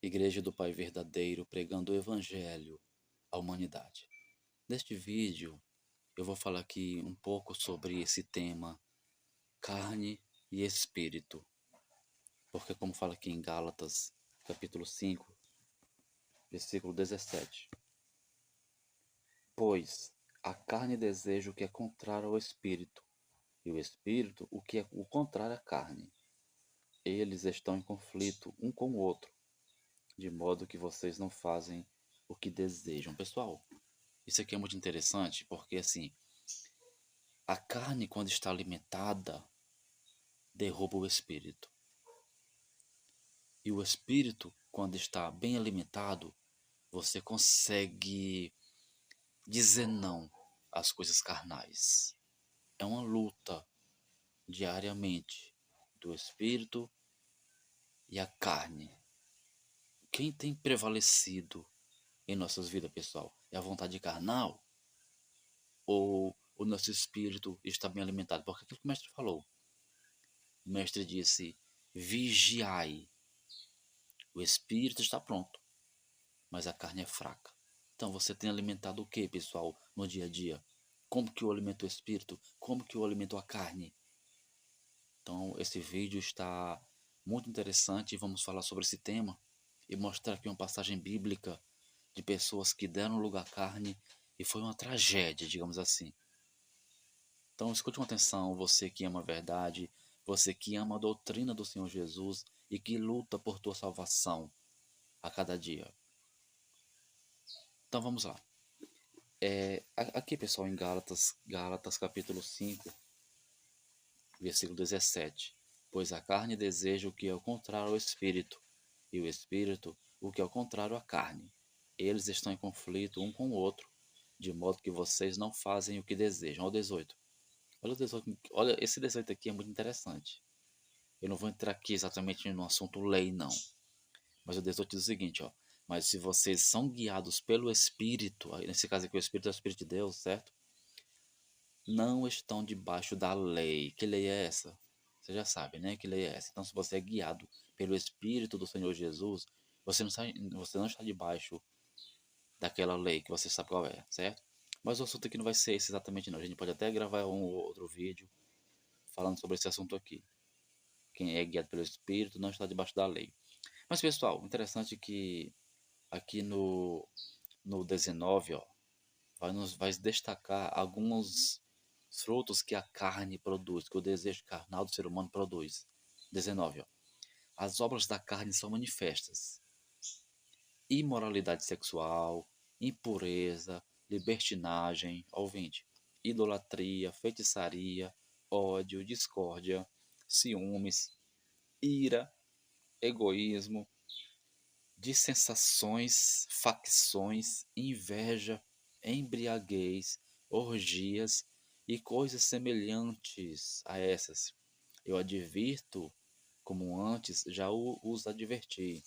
Igreja do Pai Verdadeiro pregando o Evangelho à humanidade. Neste vídeo eu vou falar aqui um pouco sobre esse tema carne e espírito, porque como fala aqui em Gálatas capítulo 5, versículo 17, pois a carne deseja o que é contrário ao espírito, e o espírito o que é o contrário à carne. Eles estão em conflito um com o outro, de modo que vocês não fazem o que desejam. Pessoal, isso aqui é muito interessante porque assim, a carne quando está alimentada derruba o espírito. E o espírito quando está bem alimentado, você consegue dizer não às coisas carnais. É uma luta diariamente do espírito e a carne. Quem tem prevalecido em nossas vidas, pessoal? É a vontade carnal ou o nosso espírito está bem alimentado? Porque aquilo que o mestre falou. O mestre disse: vigiai. O espírito está pronto, mas a carne é fraca. Então você tem alimentado o que, pessoal, no dia a dia? Como que eu alimento o espírito? Como que eu alimento a carne? Então esse vídeo está muito interessante e vamos falar sobre esse tema e mostrar aqui uma passagem bíblica de pessoas que deram lugar à carne e foi uma tragédia, digamos assim. Então escute com atenção, você que ama a verdade, você que ama a doutrina do Senhor Jesus e que luta por tua salvação a cada dia. Então vamos lá. Aqui, pessoal, em Gálatas capítulo 5, versículo 17. Pois a carne deseja o que é o contrário ao espírito, e o espírito o que é o contrário à carne. Eles estão em conflito um com o outro, de modo que vocês não fazem o que desejam. Olha o 18. Olha o 18. Olha, esse 18 aqui é muito interessante. Eu não vou entrar aqui exatamente no assunto lei, não. Mas o 18 diz o seguinte, ó. Mas se vocês são guiados pelo Espírito, nesse caso aqui o Espírito é o Espírito de Deus, certo? Não estão debaixo da lei. Que lei é essa? Você já sabe, né? Que lei é essa? Então, se você é guiado pelo Espírito do Senhor Jesus, você não está debaixo daquela lei que você sabe qual é, certo? Mas o assunto aqui não vai ser esse exatamente, não. A gente pode até gravar um ou outro vídeo falando sobre esse assunto aqui. Quem é guiado pelo Espírito não está debaixo da lei. Mas, pessoal, interessante que aqui no 19, ó, vai destacar alguns frutos que a carne produz, que o desejo carnal do ser humano produz. 19, ó. As obras da carne são manifestas: imoralidade sexual, impureza, libertinagem, ouvinte, idolatria, feitiçaria, ódio, discórdia, ciúmes, ira, egoísmo, dissensações, facções, inveja, embriaguez, orgias e coisas semelhantes a essas. Eu advirto, como antes já os adverti.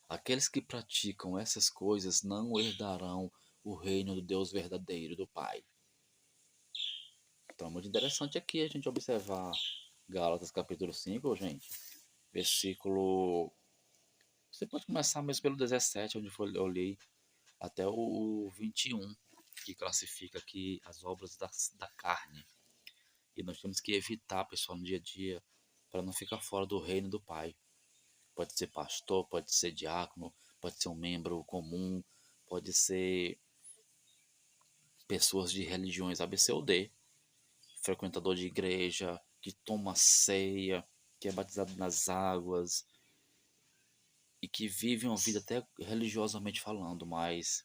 Aqueles que praticam essas coisas não herdarão o reino do Deus verdadeiro, do Pai. Então é muito interessante aqui a gente observar Gálatas capítulo 5, gente, versículo. Você pode começar mesmo pelo 17, onde eu li, até o 21, que classifica aqui as obras da carne. E nós temos que evitar, pessoal, no dia a dia, para não ficar fora do reino do Pai. Pode ser pastor, pode ser diácono, pode ser um membro comum, pode ser pessoas de religiões A, B, C ou D, frequentador de igreja, que toma ceia, que é batizado nas águas e que vive uma vida até religiosamente falando, mas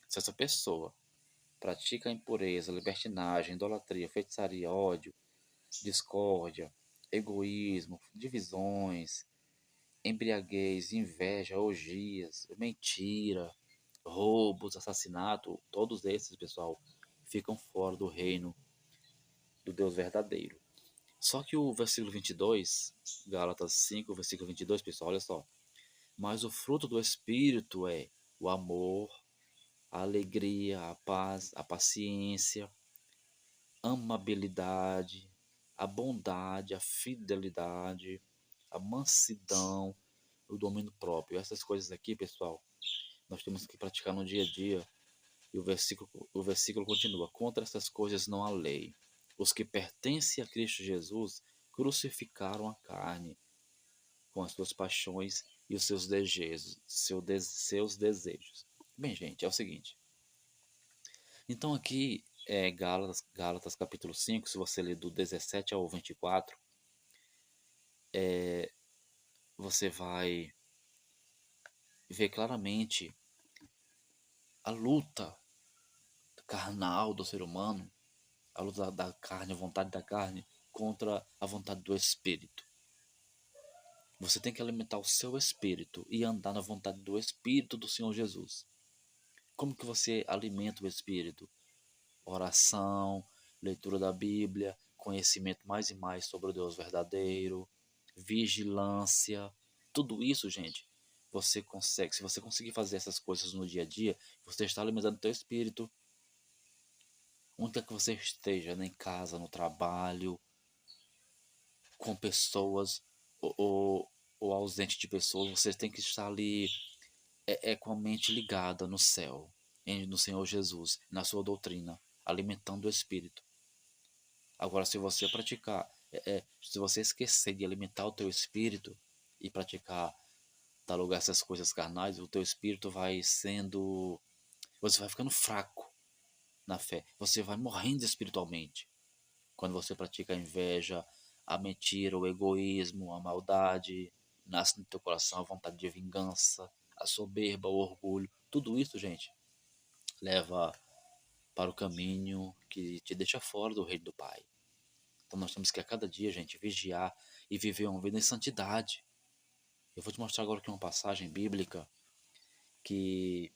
se essa pessoa pratica a impureza, libertinagem, idolatria, feitiçaria, ódio, discórdia, egoísmo, divisões, embriaguez, inveja, orgias, mentira, roubos, assassinato, todos esses, pessoal, ficam fora do reino do Deus verdadeiro. Só que o versículo 22, Gálatas 5, versículo 22, pessoal, olha só. Mas o fruto do Espírito é o amor, a alegria, a paz, a paciência, amabilidade, a bondade, a fidelidade, a mansidão, o domínio próprio. Essas coisas aqui, pessoal, nós temos que praticar no dia a dia. E o versículo continua: contra essas coisas não há lei. Os que pertencem a Cristo Jesus crucificaram a carne com as suas paixões e os seus desejos, seus desejos. Bem, gente, é o seguinte. Então aqui é Gálatas capítulo 5, se você ler do 17 ao 24, você vai ver claramente a luta carnal do ser humano, a luta da carne, a vontade da carne contra a vontade do espírito. Você tem que alimentar o seu espírito e andar na vontade do espírito do Senhor Jesus. Como que você alimenta o espírito? Oração, leitura da Bíblia, conhecimento mais e mais sobre o Deus verdadeiro, vigilância, tudo isso, gente, você consegue. Se você conseguir fazer essas coisas no dia a dia, você está alimentando o teu espírito. Onde quer que você esteja, em casa, no trabalho, com pessoas ou ausente de pessoas, você tem que estar ali com a mente ligada no céu, no Senhor Jesus, na sua doutrina, alimentando o espírito. Agora, se você praticar, se você esquecer de alimentar o teu espírito e praticar, dar lugar a essas coisas carnais, o teu espírito vai sendo, você vai ficando fraco na fé, você vai morrendo espiritualmente. Quando você pratica a inveja, a mentira, o egoísmo, a maldade, nasce no teu coração a vontade de vingança, a soberba, o orgulho, tudo isso, gente, leva para o caminho que te deixa fora do reino do Pai. Então nós temos que a cada dia, gente, vigiar e viver uma vida em santidade. Eu vou te mostrar agora aqui uma passagem bíblica que,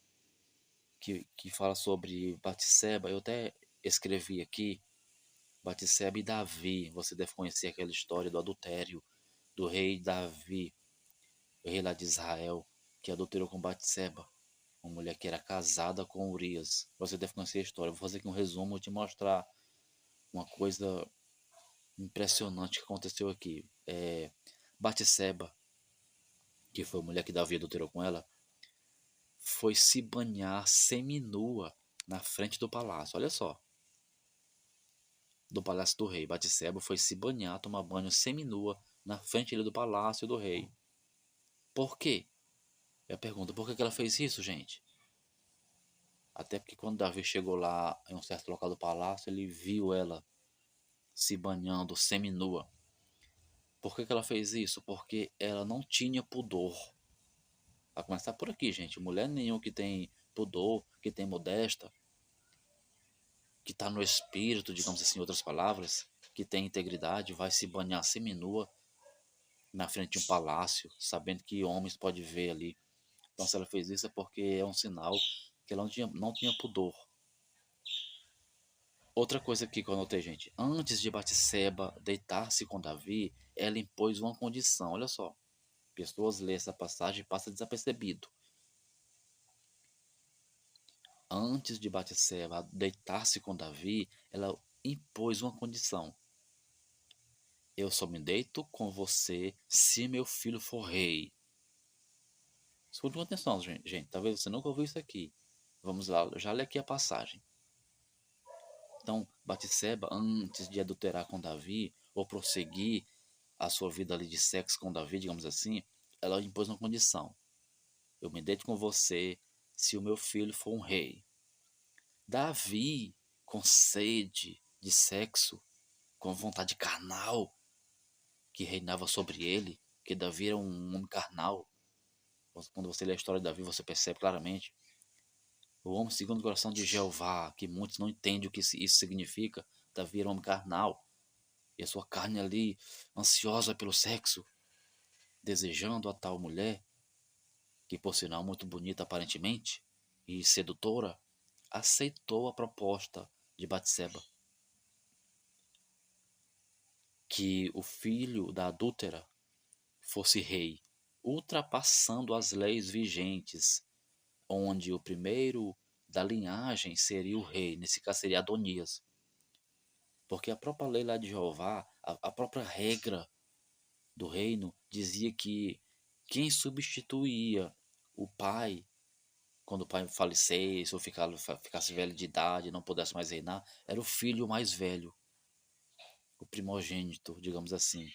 que fala sobre Batseba. Eu até escrevi aqui, Batseba e Davi. Você deve conhecer aquela história do adultério do rei Davi, o rei lá de Israel, que adulterou com Batseba, uma mulher que era casada com Urias. Você deve conhecer a história. Eu vou fazer aqui um resumo e te mostrar uma coisa impressionante que aconteceu aqui. Batseba, que foi a mulher que Davi adulterou com ela, foi se banhar seminua na frente do palácio. Olha só, do palácio do rei. Batseba foi se banhar, tomar banho seminua na frente do palácio do rei. Por quê? Eu pergunto, por que ela fez isso, gente? Até porque quando Davi chegou lá em um certo local do palácio, ele viu ela se banhando seminua. Por que ela fez isso? Porque ela não tinha pudor. Vai começar por aqui, gente. Mulher nenhuma que tem pudor, que tem modesta, que está no espírito, digamos assim, em outras palavras, que tem integridade, vai se banhar seminua na frente de um palácio, sabendo que homens podem ver ali. Então, se ela fez isso é porque é um sinal que ela não tinha pudor. Outra coisa aqui que eu notei, gente. Antes de Batseba deitar-se com Davi, ela impôs uma condição. Olha só. Pessoas lêem essa passagem e passa desapercebido. Antes de Batseba deitar-se com Davi, ela impôs uma condição. Eu só me deito com você se meu filho for rei. Escute com atenção, gente. Talvez você nunca ouviu isso aqui. Vamos lá, já lê aqui a passagem. Então, Batseba, antes de adulterar com Davi, ou prosseguir a sua vida ali de sexo com Davi, digamos assim, ela impôs uma condição. Eu me deito com você se o meu filho for um rei. Davi, com sede de sexo, com vontade carnal que reinava sobre ele, que Davi era um homem carnal. Quando você lê a história de Davi, você percebe claramente. O homem segundo o coração de Jeová, que muitos não entendem o que isso significa. Davi era um homem carnal. E a sua carne ali, ansiosa pelo sexo, desejando a tal mulher, que por sinal muito bonita aparentemente, e sedutora, aceitou a proposta de Batseba, que o filho da adúltera fosse rei, ultrapassando as leis vigentes, onde o primeiro da linhagem seria o rei, nesse caso seria Adonias. Porque a própria lei lá de Jeová, a própria regra do reino, dizia que Quem substituía o pai, quando o pai falecesse ou ficasse velho de idade e não pudesse mais reinar, era o filho mais velho, o primogênito, digamos assim.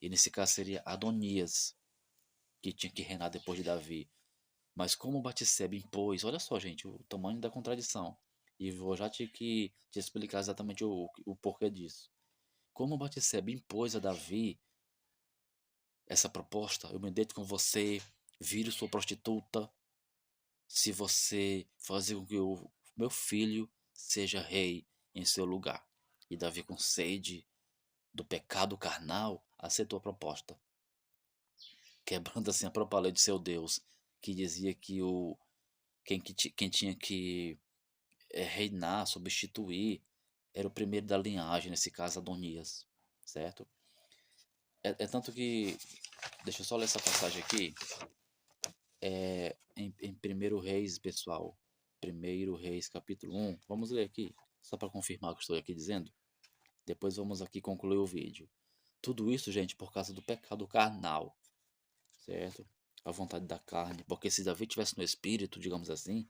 E nesse caso seria Adonias, que tinha que reinar depois de Davi. Mas como Batseba impôs, olha só, gente, o tamanho da contradição. E vou já te explicar exatamente o porquê disso. Como Batseba impôs a Davi essa proposta, eu me deito com você, viro sua prostituta, se você fazer com que o meu filho seja rei em seu lugar. E Davi, com sede do pecado carnal, aceitou a proposta, quebrando assim a própria lei de seu Deus, que dizia que quem tinha que reinar, substituir, era o primeiro da linhagem, nesse caso Adonias, certo? É tanto que, deixa eu só ler essa passagem aqui, em 1 Reis, pessoal, 1 Reis capítulo 1, vamos ler aqui, só para confirmar o que estou aqui dizendo, depois vamos aqui concluir o vídeo. Tudo isso, gente, por causa do pecado carnal, certo? A vontade da carne, porque se Davi tivesse no espírito, digamos assim,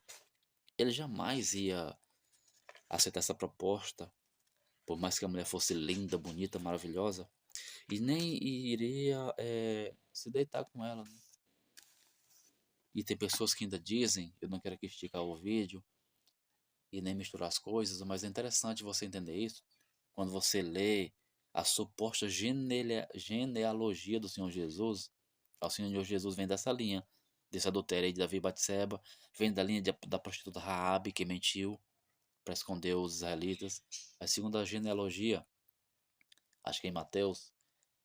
ele jamais ia aceitar essa proposta, por mais que a mulher fosse linda, bonita, maravilhosa, e nem iria se deitar com ela, né? E tem pessoas que ainda dizem, eu não quero aqui esticar o vídeo e nem misturar as coisas, mas é interessante você entender isso quando você lê a suposta genealogia do Senhor Jesus. O Senhor Jesus vem dessa linha, desse adultério aí de Davi e Batseba, vem da linha da prostituta Raabe, que mentiu para esconder os israelitas. A segunda genealogia, acho que é em Mateus,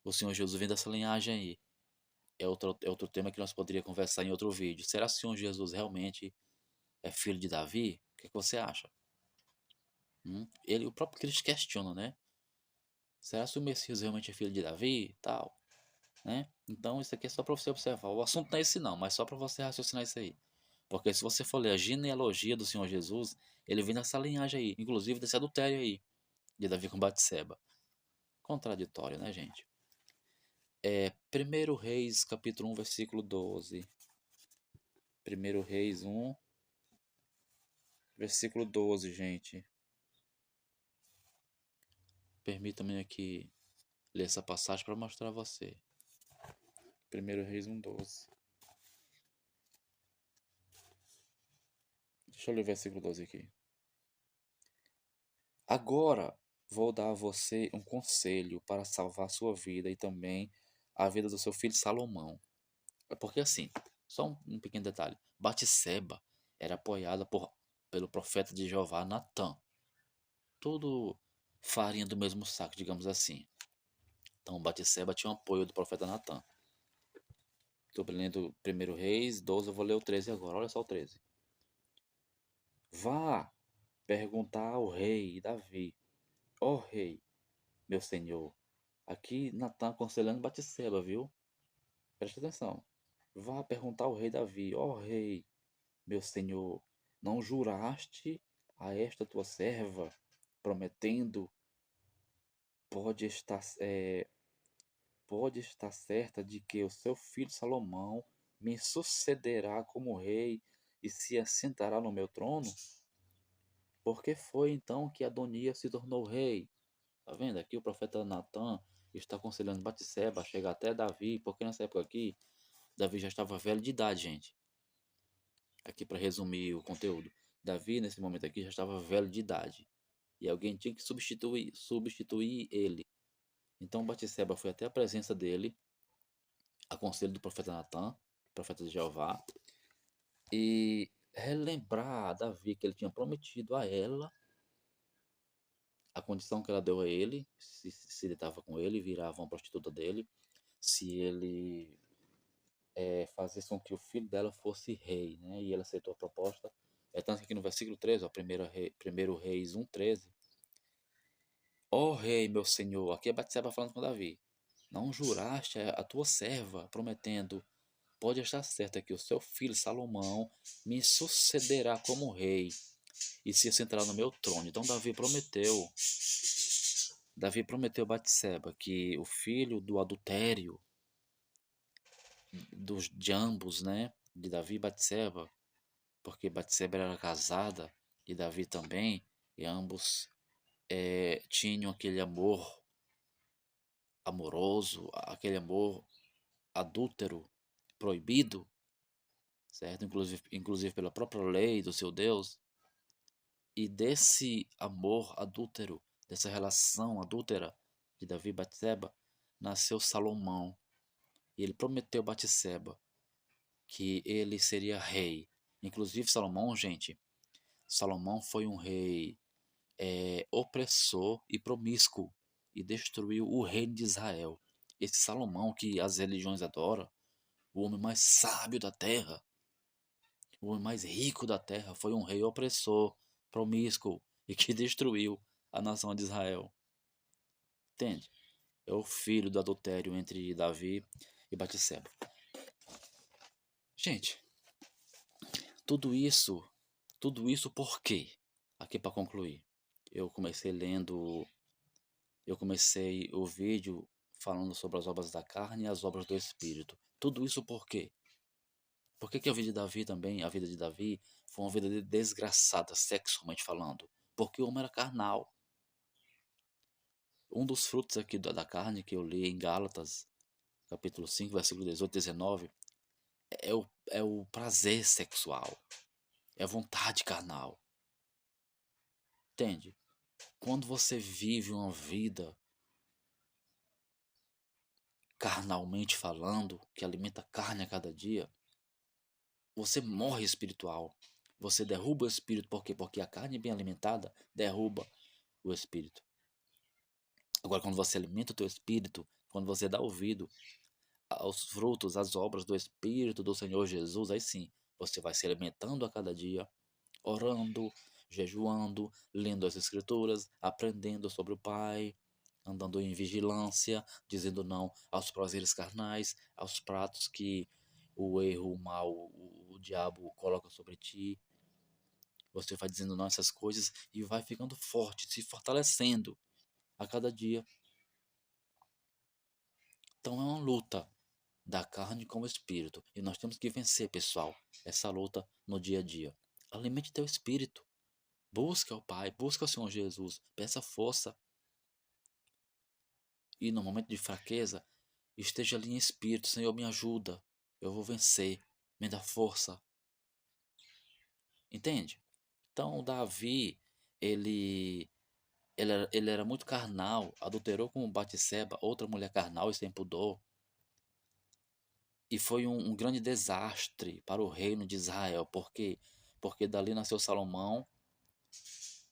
o Senhor Jesus vem dessa linhagem aí. É outro tema que nós poderíamos conversar em outro vídeo. Será que o Senhor Jesus realmente é filho de Davi? O que você acha? O próprio Cristo questiona, né? Será que o Messias realmente é filho de Davi e tal? Né? Então isso aqui é só para você observar. O assunto não é esse não, mas só para você raciocinar isso aí. Porque se você for ler a genealogia do Senhor Jesus, ele vem nessa linhagem aí, inclusive desse adultério aí, de Davi com Batseba. Contraditório, né, gente? 1 Reis, capítulo 1, versículo 12. 1 Reis 1, versículo 12, gente. Permita-me aqui ler essa passagem para mostrar a você. 1 Reis 1, 12. Deixa eu ler o versículo 12 aqui. Agora vou dar a você um conselho para salvar sua vida e também a vida do seu filho Salomão. É porque assim, só um pequeno detalhe. Batseba era apoiada pelo profeta de Jeová Natã. Tudo farinha do mesmo saco, digamos assim. Então Batseba tinha o apoio do profeta Natã. Estou lendo 1 Reis 12, eu vou ler o 13 agora. Olha só o 13. Vá perguntar ao rei Davi: ó rei, meu senhor, aqui Natã aconselhando Batseba, viu? Presta atenção. Vá perguntar ao rei Davi: ó rei, meu senhor, não juraste a esta tua serva, prometendo, pode estar, é, pode estar certa de que o seu filho Salomão me sucederá como rei e se assentará no meu trono? Por que foi então que Adonias se tornou rei? Tá vendo? Aqui o profeta Natã está aconselhando Batseba a chegar até Davi, porque nessa época aqui, Davi já estava velho de idade, gente. Aqui para resumir o conteúdo. Davi, nesse momento aqui, já estava velho de idade. E alguém tinha que substituir ele. Então Batseba foi até a presença dele, a conselho do profeta Natã, profeta de Jeová, e relembrar a Davi que ele tinha prometido a ela a condição que ela deu a ele, se ele estava com ele, virava uma prostituta dele, se ele fazesse com que o filho dela fosse rei, né? E ela aceitou a proposta. É tanto que aqui no versículo 13, ó, 1 Reis 1,13, ó rei, meu senhor, aqui é Batseba falando com Davi, não juraste a tua serva, prometendo, pode estar certa que o seu filho Salomão me sucederá como rei e se assentará no meu trono. Então Davi prometeu a Batseba que o filho do adultério de ambos, né? De Davi e Batseba, porque Batseba era casada e Davi também, e ambos tinham aquele amor amoroso, aquele amor adúltero, proibido, certo? Inclusive pela própria lei do seu Deus. E desse amor adúltero, dessa relação adúltera de Davi e Batseba, nasceu Salomão. E ele prometeu a Batseba que ele seria rei. Inclusive Salomão, gente, Salomão foi um rei opressor e promíscuo e destruiu o reino de Israel. Esse Salomão que as religiões adoram, o homem mais sábio da terra, o homem mais rico da terra, foi um rei opressor, promíscuo e que destruiu a nação de Israel. Entende? É o filho do adultério entre Davi e Batseba. Gente, tudo isso por quê? Aqui para concluir. Eu comecei lendo, eu comecei o vídeo falando sobre as obras da carne e as obras do espírito. Tudo isso por quê? Por que a vida de Davi também, a vida de Davi, foi uma vida desgraçada, sexualmente falando? Porque o homem era carnal. Um dos frutos aqui da carne que eu li em Gálatas, capítulo 5, versículo 18 e 19, é o prazer sexual, é a vontade carnal. Entende? Quando você vive uma vida carnalmente falando, que alimenta carne a cada dia, você morre espiritual. Você derruba o espírito, por quê? Porque a carne bem alimentada derruba o espírito. Agora, quando você alimenta o teu espírito, quando você dá ouvido aos frutos, às obras do Espírito do Senhor Jesus, aí sim, você vai se alimentando a cada dia, orando, jejuando, lendo as Escrituras, aprendendo sobre o Pai, andando em vigilância, dizendo não aos prazeres carnais, aos pratos que o erro, o mal, o diabo coloca sobre ti. Você vai dizendo não a essas coisas e vai ficando forte, se fortalecendo a cada dia. Então é uma luta da carne com o espírito. E nós temos que vencer, pessoal, essa luta no dia a dia. Alimente teu espírito. Busca o Pai, busca o Senhor Jesus. Peça força. E no momento de fraqueza, esteja ali em espírito. Senhor, me ajuda. Eu vou vencer. Me dá força. Entende? Então, o Davi, ele era muito carnal. Adulterou com Batseba, outra mulher carnal e sem pudor. E foi um grande desastre para o reino de Israel. Por quê? Porque dali nasceu Salomão.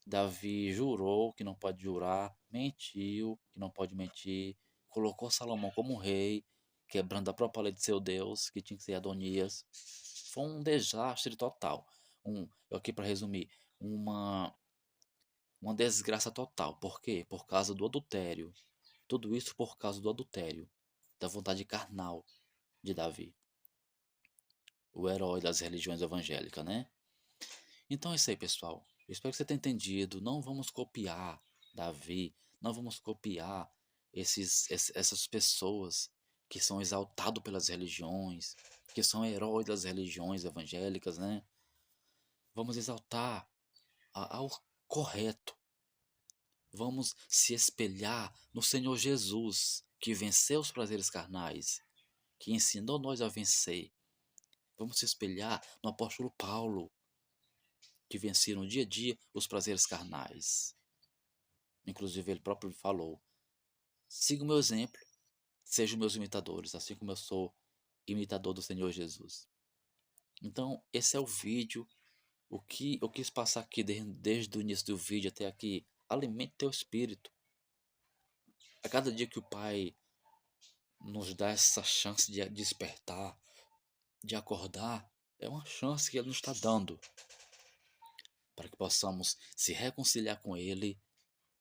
Davi jurou que não pode jurar, mentiu que não pode mentir, colocou Salomão como rei, quebrando a própria lei de seu Deus, que tinha que ser Adonias. Foi um desastre total. Aqui para resumir, uma, uma desgraça total. Por quê? Por causa do adultério. Tudo isso por causa do adultério, da vontade carnal de Davi, o herói das religiões evangélicas, né? Então é isso aí, pessoal. Eu espero que você tenha entendido. Não vamos copiar Davi, não vamos copiar essas pessoas que são exaltados pelas religiões, que são heróis das religiões evangélicas, né? Vamos exaltar ao correto. Vamos se espelhar no Senhor Jesus, que venceu os prazeres carnais, que ensinou nós a vencer. Vamos se espelhar no apóstolo Paulo, que vencia no dia a dia os prazeres carnais. Inclusive ele próprio falou: siga o meu exemplo, sejam meus imitadores, assim como eu sou imitador do Senhor Jesus. Então, esse é o vídeo. O que eu quis passar aqui desde o início do vídeo até aqui. Alimente teu espírito. A cada dia que o Pai nos dá essa chance de despertar, de acordar, é uma chance que Ele nos está dando para que possamos se reconciliar com Ele,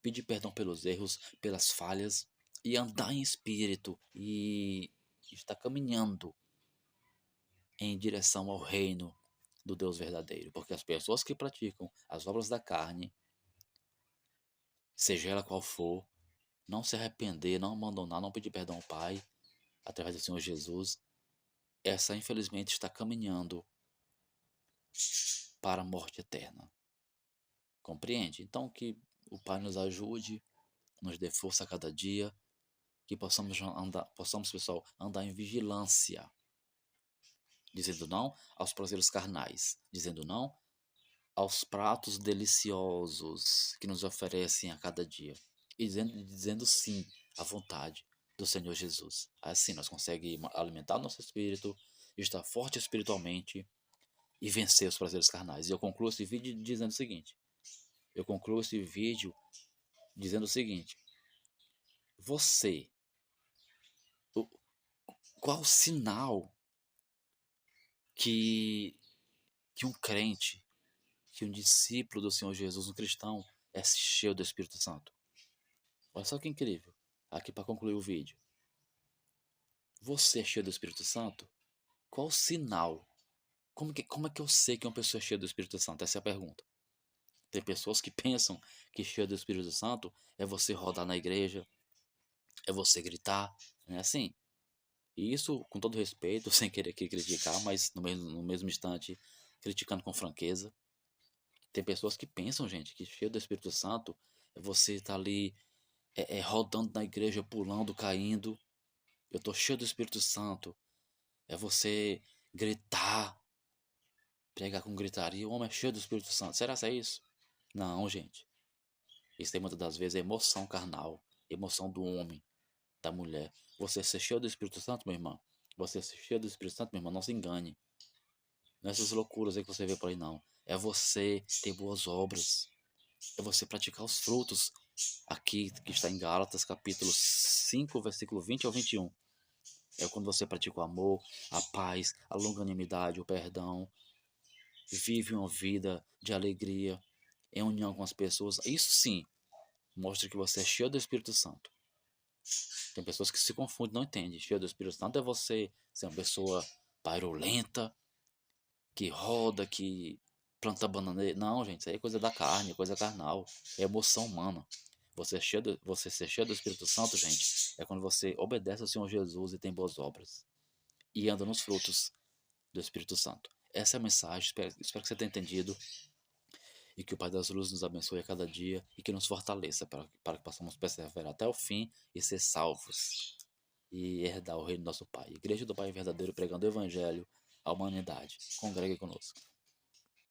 pedir perdão pelos erros, pelas falhas e andar em espírito e estar caminhando em direção ao reino do Deus verdadeiro. Porque as pessoas que praticam as obras da carne, seja ela qual for, não se arrepender, não abandonar, não pedir perdão ao Pai, através do Senhor Jesus, essa infelizmente está caminhando para a morte eterna. Compreende? Então que o Pai nos ajude, nos dê força a cada dia, que possamos, pessoal, andar em vigilância, dizendo não aos prazeres carnais, dizendo não aos pratos deliciosos que nos oferecem a cada dia, e dizendo sim à vontade do Senhor Jesus. Assim nós conseguimos alimentar nosso espírito, estar forte espiritualmente e vencer os prazeres carnais. E eu concluo esse vídeo dizendo o seguinte: você, o- qual o sinal que, que um crente, que um discípulo do Senhor Jesus, um cristão, é cheio do Espírito Santo? Olha só que incrível. Aqui para concluir o vídeo. Você é cheio do Espírito Santo? Qual o sinal? Como é que eu sei que uma pessoa é cheia do Espírito Santo? Essa é a pergunta. Tem pessoas que pensam que cheio do Espírito Santo é você rodar na igreja, é você gritar, né? Assim. E isso, com todo respeito, sem querer aqui criticar, mas no mesmo instante, criticando com franqueza. Tem pessoas que pensam, gente, que cheio do Espírito Santo é você estar ali rodando na igreja, pulando, caindo. Eu tô cheio do Espírito Santo. É você gritar, pregar com gritaria. O homem é cheio do Espírito Santo. Será que é isso? Não, gente. Isso aí muitas das vezes é emoção carnal, emoção do homem, da mulher. Você ser cheio do Espírito Santo, meu irmão. Você ser cheio do Espírito Santo, meu irmão, não se engane. Não é essas loucuras aí que você vê por aí, não. É você ter boas obras. É você praticar os frutos. Aqui que está em Gálatas, capítulo 5, versículo 20 ao 21. É quando você pratica o amor, a paz, a longanimidade, o perdão. Vive uma vida de alegria, em união com as pessoas. Isso sim mostra que você é cheio do Espírito Santo. Tem pessoas que se confundem, não entendem. Cheio do Espírito Santo é você ser uma pessoa barulhenta, que roda, que planta bananeira. Não, gente, isso aí é coisa da carne, coisa carnal, é emoção humana. Você ser cheio do Espírito Santo, gente, é quando você obedece ao Senhor Jesus e tem boas obras. E anda nos frutos do Espírito Santo. Essa é a mensagem, espero que você tenha entendido. E que o Pai das Luzes nos abençoe a cada dia e que nos fortaleça para que possamos perseverar até o fim e ser salvos e herdar o reino do nosso Pai. Igreja do Pai Verdadeiro pregando o Evangelho à humanidade. Congregue conosco.